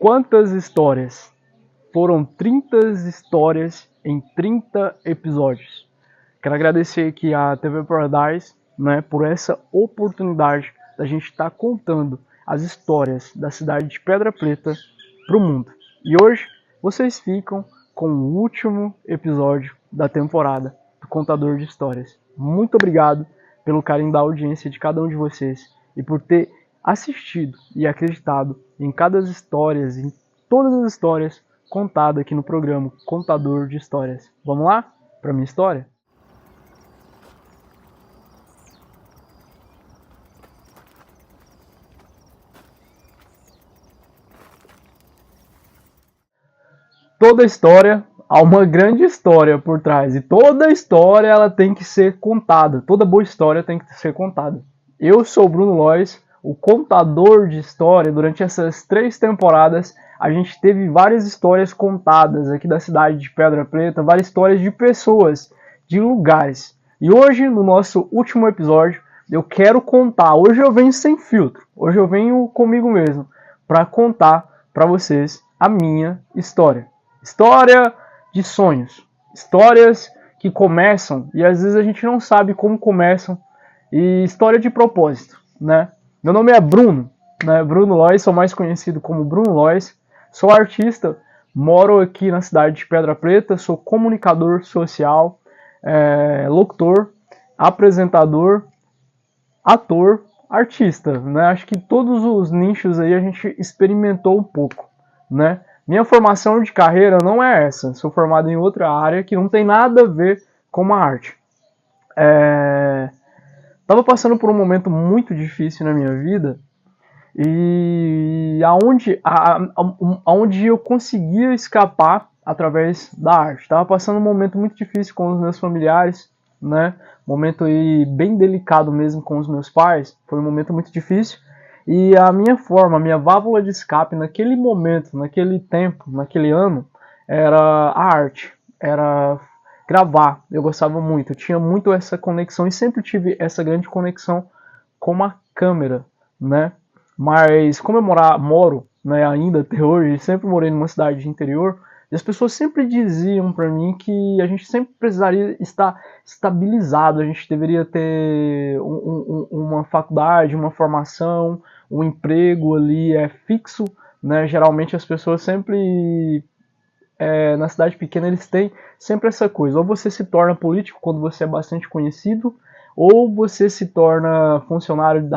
Quantas histórias? Foram 30 histórias em 30 episódios. Quero agradecer aqui à TV Paradise, né, por essa oportunidade da gente estar contando as histórias da cidade de Pedra Preta para o mundo. E hoje vocês ficam com o último episódio da temporada do Contador de Histórias. Muito obrigado pelo carinho da audiência de cada um de vocês e por ter assistido e acreditado em cada história, em todas as histórias contadas aqui no programa Contador de Histórias. Vamos lá para minha história? Toda história há uma grande história por trás e toda história ela tem que ser contada. Toda boa história tem que ser contada. Eu sou o Bruno Lois, o contador de história. Durante essas 3 temporadas a gente teve várias histórias contadas aqui da cidade de Pedra Preta, várias histórias de pessoas, de lugares. E hoje, no nosso último episódio, eu quero contar. Hoje eu venho sem filtro, hoje eu venho comigo mesmo para contar para vocês a minha história. História de sonhos, histórias que começam e às vezes a gente não sabe como começam, e história de propósito, né? Meu nome é Bruno, né? Bruno Lois, sou mais conhecido como Bruno Lois, sou artista, moro aqui na cidade de Pedra Preta, sou comunicador social, locutor, apresentador, ator, artista, né? Acho que todos os nichos aí a gente experimentou um pouco, né? Minha formação de carreira não é essa. Sou formado em outra área que não tem nada a ver com a arte. Estava passando por um momento muito difícil na minha vida e aonde eu conseguia escapar através da arte. Estava passando um momento muito difícil com os meus familiares, né? Momento aí bem delicado mesmo com os meus pais. Foi um momento muito difícil. E a minha forma, a minha válvula de escape naquele momento, naquele tempo, naquele ano, era a arte, era gravar. Eu gostava muito, eu tinha muito essa conexão e sempre tive essa grande conexão com a câmera, né? Mas como eu moro, né, ainda até hoje, sempre morei numa cidade de interior, e as pessoas sempre diziam para mim que a gente sempre precisaria estar estabilizado, a gente deveria ter uma faculdade, uma formação, um emprego ali fixo, né? Geralmente as pessoas sempre, na cidade pequena, eles têm sempre essa coisa, ou você se torna político quando você é bastante conhecido, ou você se torna funcionário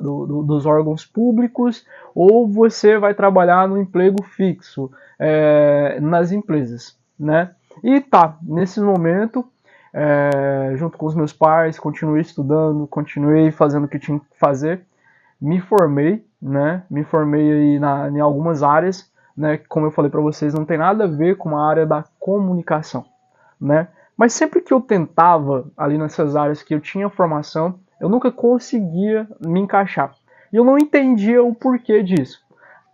dos órgãos públicos, ou você vai trabalhar no emprego fixo nas empresas, né? E tá, nesse momento, junto com os meus pais, continuei estudando, continuei fazendo o que tinha que fazer, me formei, né? Me formei aí em algumas áreas, né? Que, como eu falei para vocês, não tem nada a ver com a área da comunicação, né? Mas sempre que eu tentava ali nessas áreas que eu tinha formação, eu nunca conseguia me encaixar. E eu não entendia o porquê disso.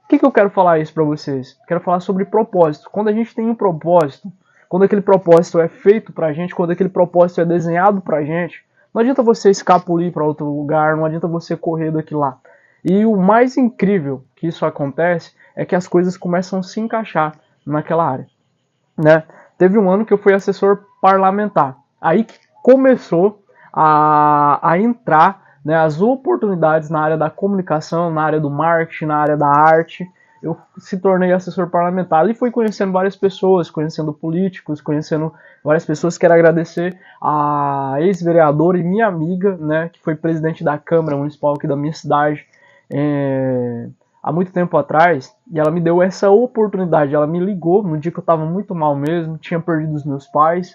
O que eu quero falar isso para vocês? Quero falar sobre propósito. Quando a gente tem um propósito, quando aquele propósito é feito pra gente, quando aquele propósito é desenhado pra gente, não adianta você escapulir para outro lugar, não adianta você correr daqui lá. E o mais incrível que isso acontece é que as coisas começam a se encaixar naquela área, né? Teve um ano que eu fui assessor parlamentar. Aí que começou a entrar, né, as oportunidades na área da comunicação, na área do marketing, na área da arte. Eu se tornei assessor parlamentar. Ali fui conhecendo várias pessoas, conhecendo políticos, conhecendo várias pessoas. Quero agradecer a ex-vereadora e minha amiga, né, que foi presidente da Câmara Municipal aqui da minha cidade há muito tempo atrás, e ela me deu essa oportunidade. Ela me ligou no dia que eu estava muito mal mesmo, tinha perdido os meus pais,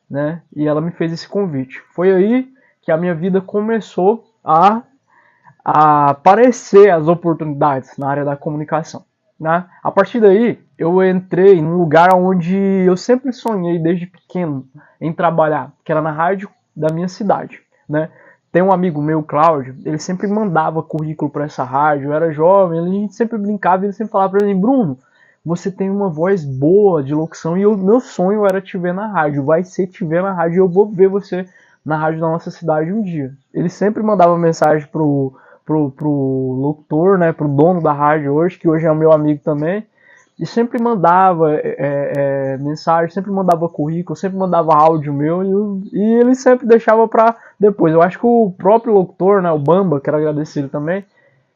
né, e ela me fez esse convite. Foi aí que a minha vida começou a aparecer as oportunidades na área da comunicação, né? A partir daí, eu entrei num lugar onde eu sempre sonhei desde pequeno em trabalhar, que era na rádio da minha cidade, né? Tem um amigo meu, Cláudio, ele sempre mandava currículo para essa rádio. Eu era jovem, a gente sempre brincava e ele sempre falava para mim: Bruno, você tem uma voz boa de locução e o meu sonho era te ver na rádio. Vai ser te ver na rádio e eu vou ver você na rádio da nossa cidade um dia. Ele sempre mandava mensagem pro locutor, né, pro dono da rádio hoje, que hoje é o meu amigo também, e sempre mandava mensagem, sempre mandava currículo, sempre mandava áudio meu, e ele sempre deixava para depois. Eu acho que o próprio locutor, né, o Bamba, quero agradecer ele também,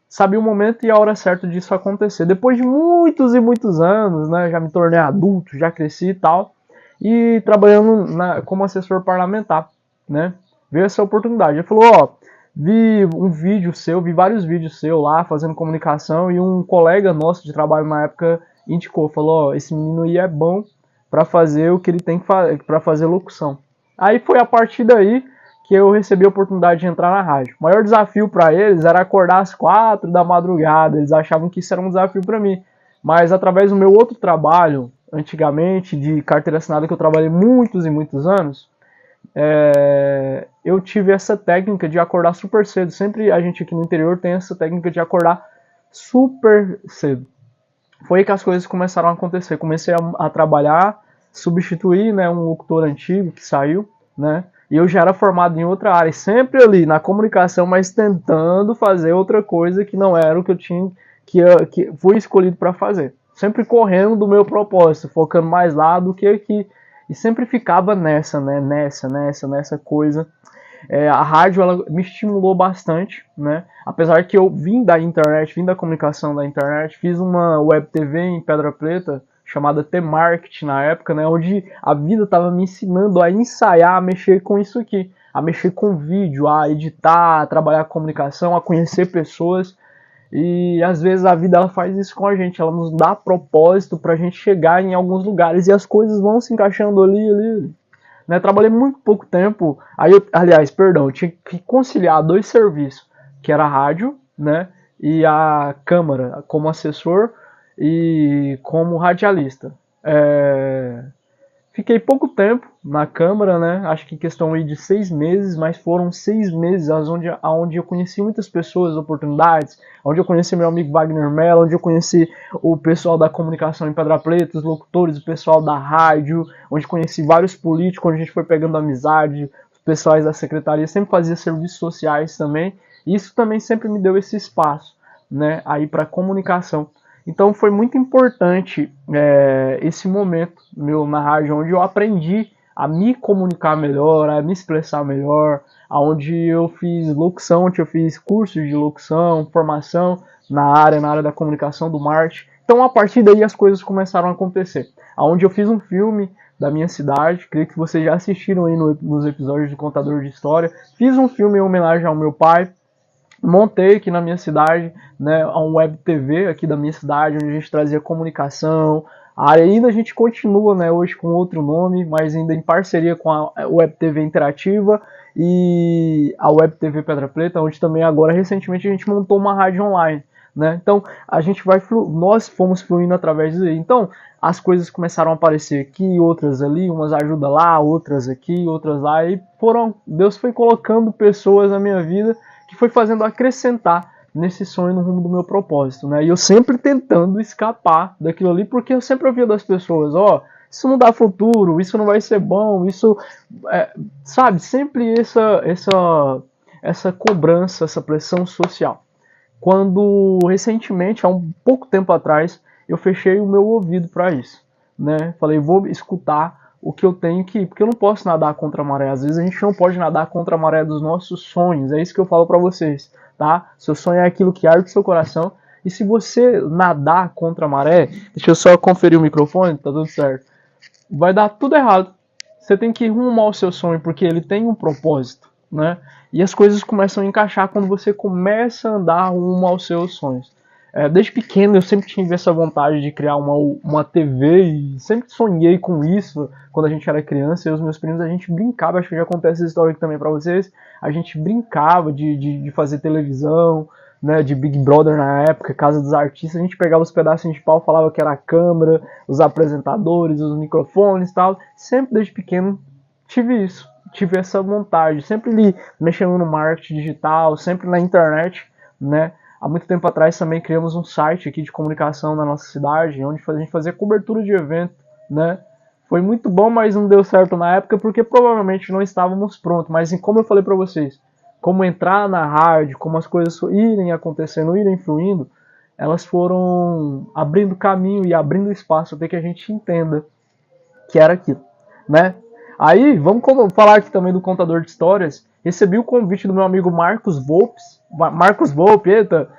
sabia o momento e a hora certa disso acontecer. Depois de muitos e muitos anos, né, já me tornei adulto, já cresci e tal, e trabalhando como assessor parlamentar, né, veio essa oportunidade. Ele falou, ó, vi um vídeo seu, vi vários vídeos seu lá, fazendo comunicação, e um colega nosso de trabalho na época indicou, falou, ó, esse menino aí é bom para fazer o que ele tem que fazer, para fazer locução. Aí foi a partir daí que eu recebi a oportunidade de entrar na rádio. O maior desafio para eles era acordar às 4 da madrugada, eles achavam que isso era um desafio para mim. Mas através do meu outro trabalho, antigamente, de carteira assinada, que eu trabalhei muitos e muitos anos, eu tive essa técnica de acordar super cedo. Sempre a gente aqui no interior tem essa técnica de acordar super cedo. Foi aí que as coisas começaram a acontecer. Comecei a trabalhar, substituir, né, um locutor antigo que saiu, né? E eu já era formado em outra área, sempre ali na comunicação, mas tentando fazer outra coisa que não era o que eu tinha, que fui escolhido para fazer. Sempre correndo do meu propósito, focando mais lá do que aqui. E sempre ficava nessa, né? Nessa coisa. A rádio ela me estimulou bastante, né? Apesar que eu vim da internet, vim da comunicação da internet, fiz uma web TV em Pedra Preta chamada T-Market na época, né? Onde a vida estava me ensinando a ensaiar, a mexer com isso aqui, a mexer com vídeo, a editar, a trabalhar com comunicação, a conhecer pessoas. E às vezes a vida ela faz isso com a gente, ela nos dá propósito pra gente chegar em alguns lugares e as coisas vão se encaixando ali. Né? Trabalhei muito pouco tempo, eu tinha que conciliar dois serviços, que era a rádio, né, e a câmara, como assessor e como radialista. Fiquei pouco tempo na Câmara, né? Acho que questão aí de 6 meses, mas foram 6 meses onde eu conheci muitas pessoas, oportunidades, onde eu conheci meu amigo Wagner Mello, onde eu conheci o pessoal da comunicação em Pedra Preta, os locutores, o pessoal da rádio, onde conheci vários políticos, onde a gente foi pegando amizade, os pessoais da secretaria, sempre fazia serviços sociais também, e isso também sempre me deu esse espaço, né? Aí para comunicação. Então foi muito importante esse momento meu na rádio, onde eu aprendi a me comunicar melhor, a me expressar melhor, onde eu fiz locução, onde eu fiz cursos de locução, formação na área da comunicação, do marketing. Então a partir daí as coisas começaram a acontecer. Onde eu fiz um filme da minha cidade, creio que vocês já assistiram aí nos episódios do Contador de História. Fiz um filme em homenagem ao meu pai. Montei aqui na minha cidade, né, um web TV aqui da minha cidade, onde a gente trazia comunicação. A área ainda a gente continua, né, hoje com outro nome, mas ainda em parceria com a web TV Interativa e a web TV Pedra Preta, onde também agora recentemente a gente montou uma rádio online, né? Então a gente nós fomos fluindo através disso. Então as coisas começaram a aparecer aqui, outras ali, umas ajudam lá, outras aqui, outras lá, e Deus foi colocando pessoas na minha vida que foi fazendo acrescentar nesse sonho no rumo do meu propósito, né? E eu sempre tentando escapar daquilo ali, porque eu sempre ouvia das pessoas, ó, isso não dá futuro, isso não vai ser bom, isso, sabe? Sempre essa cobrança, essa pressão social. Quando recentemente, há um pouco tempo atrás, eu fechei o meu ouvido para isso, né? Falei, vou escutar o que eu tenho que ir, porque eu não posso nadar contra a maré. Às vezes a gente não pode nadar contra a maré dos nossos sonhos. É isso que eu falo para vocês, tá? Seu sonho é aquilo que arde o seu coração. E se você nadar contra a maré, deixa eu só conferir o microfone, tá tudo certo. Vai dar tudo errado. Você tem que ir rumo ao seu sonho, porque ele tem um propósito, né? E as coisas começam a encaixar quando você começa a andar rumo aos seus sonhos. Desde pequeno eu sempre tive essa vontade de criar uma TV e sempre sonhei com isso quando a gente era criança. Eu e os meus primos, a gente brincava, acho que já contei essa história aqui também pra vocês, a gente brincava de fazer televisão, né, de Big Brother na época, Casa dos Artistas, a gente pegava os pedacinhos de pau, falava que era a câmera, os apresentadores, os microfones e tal. Sempre desde pequeno tive isso, tive essa vontade, sempre ali mexendo no marketing digital, sempre na internet, né. Há muito tempo atrás também criamos um site aqui de comunicação na nossa cidade, onde a gente fazia cobertura de evento, né? Foi muito bom, mas não deu certo na época porque provavelmente não estávamos prontos. Mas como eu falei para vocês, como entrar na rádio, como as coisas irem acontecendo, irem fluindo, elas foram abrindo caminho e abrindo espaço até que a gente entenda que era aquilo, né? Aí, vamos falar aqui também do contador de histórias. Recebi o convite do meu amigo Marcos Volpe, eita,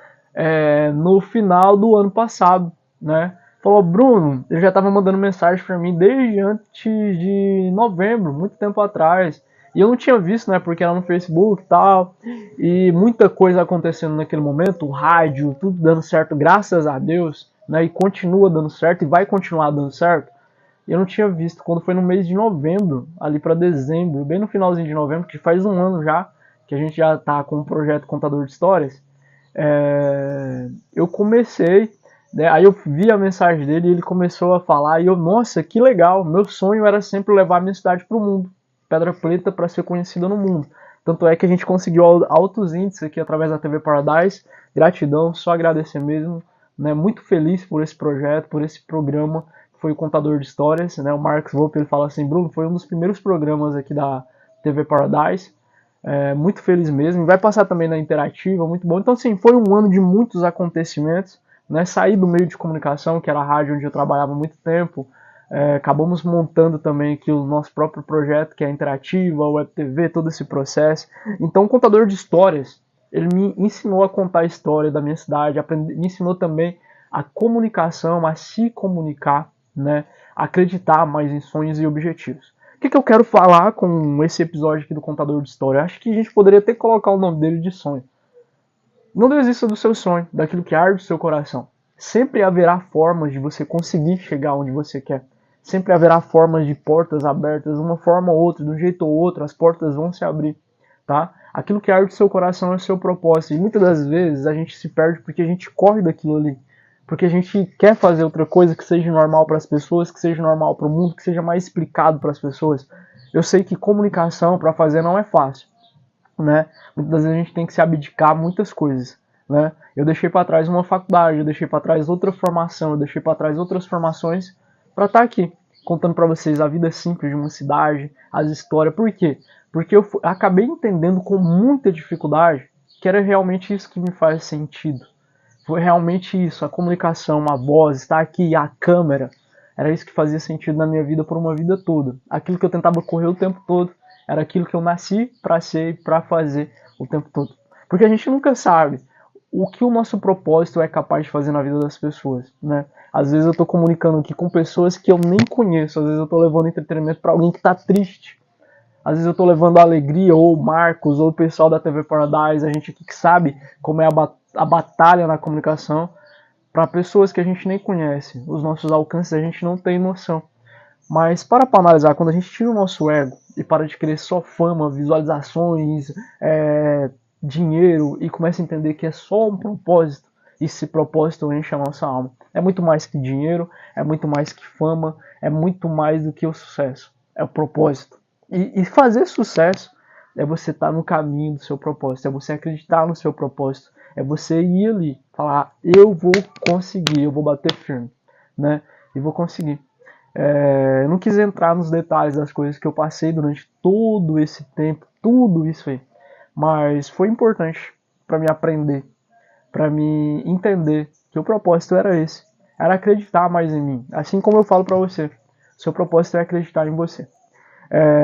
no final do ano passado, né? Falou, Bruno, ele já estava mandando mensagem para mim desde antes de novembro, muito tempo atrás. E eu não tinha visto, né, porque era no Facebook e tal. E muita coisa acontecendo naquele momento, o rádio, tudo dando certo, graças a Deus, né? E continua dando certo e vai continuar dando certo. Eu não tinha visto quando foi no mês de novembro, ali para dezembro, bem no finalzinho de novembro, que faz um ano já, que a gente já tá com o projeto Contador de Histórias. Eu comecei, né, aí eu vi a mensagem dele e ele começou a falar e eu, nossa, que legal, meu sonho era sempre levar a minha cidade para o mundo, Pedra Preta, para ser conhecida no mundo. Tanto é que a gente conseguiu altos índices aqui através da TV Paradise, gratidão, só agradecer mesmo, né, muito feliz por esse projeto, por esse programa, foi o Contador de Histórias, né, o Marcos Volpe, ele fala assim, Bruno, foi um dos primeiros programas aqui da TV Paradise, muito feliz mesmo, vai passar também na Interativa, muito bom. Então, sim, foi um ano de muitos acontecimentos, né? Saí do meio de comunicação, que era a rádio onde eu trabalhava há muito tempo, acabamos montando também aqui o nosso próprio projeto, que é a Interativa, a Web TV, todo esse processo. Então, o Contador de Histórias, ele me ensinou a contar a história da minha cidade, me ensinou também a comunicação, a se comunicar, né? A acreditar mais em sonhos e objetivos. O que eu quero falar com esse episódio aqui do Contador de História? Acho que a gente poderia até colocar o nome dele de sonho. Não desista do seu sonho, daquilo que arde o seu coração. Sempre haverá formas de você conseguir chegar onde você quer. Sempre haverá formas de portas abertas, uma forma ou outra, de um jeito ou outro, as portas vão se abrir, tá? Aquilo que arde o seu coração é o seu propósito. E muitas das vezes a gente se perde porque a gente corre daquilo ali. Porque a gente quer fazer outra coisa que seja normal para as pessoas, que seja normal para o mundo, que seja mais explicado para as pessoas. Eu sei que comunicação para fazer não é fácil, né? Muitas vezes a gente tem que se abdicar a muitas coisas, né? Eu deixei para trás uma faculdade, eu deixei para trás outra formação, eu deixei para trás outras formações para estar aqui contando para vocês a vida simples de uma cidade, as histórias. Por quê? Porque eu acabei entendendo com muita dificuldade que era realmente isso que me faz sentido. Foi realmente isso, a comunicação, a voz, estar aqui, a câmera. Era isso que fazia sentido na minha vida por uma vida toda. Aquilo que eu tentava correr o tempo todo, era aquilo que eu nasci para ser e para fazer o tempo todo. Porque a gente nunca sabe o que o nosso propósito é capaz de fazer na vida das pessoas, né? Às vezes eu tô comunicando aqui com pessoas que eu nem conheço, às vezes eu tô levando entretenimento para alguém que tá triste. Às vezes eu tô levando a alegria, ou o Marcos, ou o pessoal da TV Paradise, a gente aqui que sabe como é a batalha na comunicação, para pessoas que a gente nem conhece. Os nossos alcances a gente não tem noção. Mas para analisar, quando a gente tira o nosso ego e para de querer só fama, visualizações, dinheiro, e começa a entender que é só um propósito, e esse propósito enche a nossa alma. É muito mais que dinheiro, é muito mais que fama, é muito mais do que o sucesso. É o propósito. E fazer sucesso é você estar no caminho do seu propósito, é você acreditar no seu propósito, é você ir ali, falar, eu vou conseguir, eu vou bater firme, né? E vou conseguir. Eu não quis entrar nos detalhes das coisas que eu passei durante todo esse tempo, tudo isso aí, mas foi importante para me aprender, para me entender que o propósito era esse, era acreditar mais em mim, assim como eu falo para você, seu propósito é acreditar em você.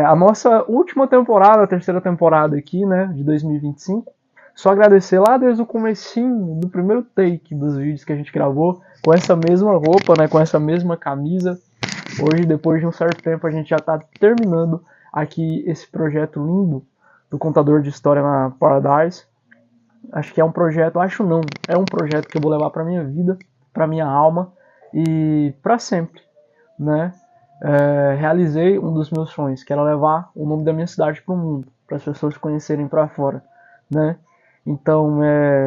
A nossa última temporada, a terceira temporada aqui, né, de 2025, só agradecer lá desde o comecinho do primeiro take dos vídeos que a gente gravou, com essa mesma roupa, né, com essa mesma camisa. Hoje, depois de um certo tempo, a gente já está terminando aqui esse projeto lindo do Contador de História na Paradise. Acho que é um projeto, acho não, é um projeto que eu vou levar para minha vida, para minha alma e para sempre, né? Realizei um dos meus sonhos, que era levar o nome da minha cidade para o mundo, para as pessoas conhecerem para fora, né? Então,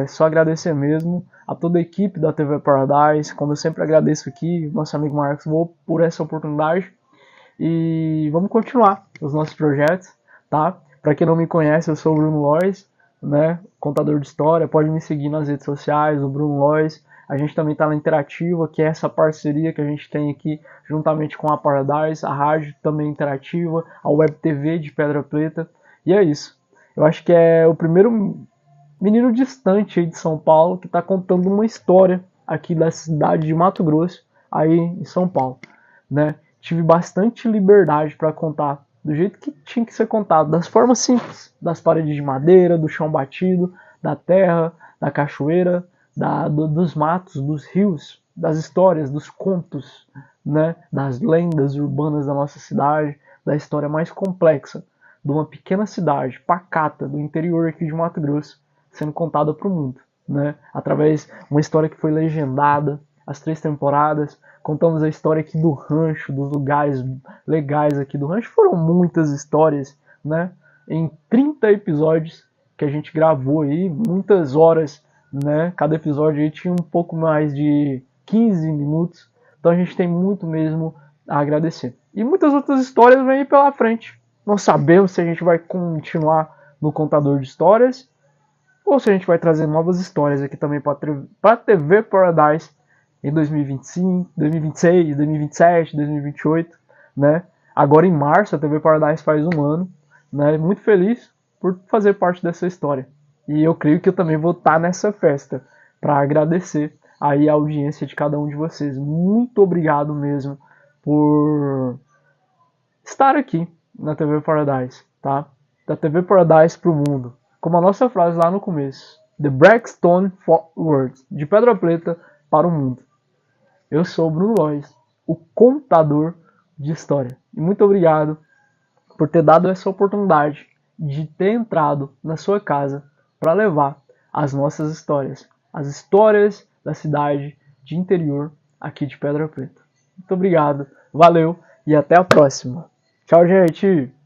só agradecer mesmo a toda a equipe da TV Paradise, como eu sempre agradeço aqui, nosso amigo Marcos Volpe, por essa oportunidade. E vamos continuar os nossos projetos, tá? Para quem não me conhece, eu sou o Bruno Lois, né? Contador de história, pode me seguir nas redes sociais, o Bruno Lois. A gente também está na Interativa, que é essa parceria que a gente tem aqui juntamente com a Paradise, a rádio também interativa, a Web TV de Pedra Preta. E é isso. Eu acho que é o primeiro menino distante aí de São Paulo que está contando uma história aqui da cidade de Mato Grosso, aí em São Paulo, né? Tive bastante liberdade para contar do jeito que tinha que ser contado, das formas simples, das paredes de madeira, do chão batido, da terra, da cachoeira, dos matos, dos rios, das histórias, dos contos, né? Das lendas urbanas da nossa cidade, da história mais complexa de uma pequena cidade pacata do interior aqui de Mato Grosso sendo contada para o mundo, né? Através de uma história que foi legendada, as 3 temporadas. Contamos a história aqui do rancho, dos lugares legais aqui do rancho. Foram muitas histórias, né? Em 30 episódios que a gente gravou aí, muitas horas, né? Cada episódio aí tinha um pouco mais de 15 minutos. Então a gente tem muito mesmo a agradecer. E muitas outras histórias vêm aí pela frente. Não sabemos se a gente vai continuar no contador de histórias ou se a gente vai trazer novas histórias aqui também para TV Paradise em 2025, 2026, 2027, 2028, né? Agora em março a TV Paradise faz um ano, né? Muito feliz por fazer parte dessa história. E eu creio que eu também vou estar nessa festa para agradecer aí a audiência de cada um de vocês. Muito obrigado mesmo por estar aqui na TV Paradise, tá? Da TV Paradise pro mundo. Como a nossa frase lá no começo. The Blackstone Forward. De Pedra Preta para o mundo. Eu sou o Bruno Lois, o contador de história. E muito obrigado por ter dado essa oportunidade de ter entrado na sua casa para levar as nossas histórias. As histórias da cidade de interior aqui de Pedra Preta. Muito obrigado, valeu e até a próxima. Tchau, gente!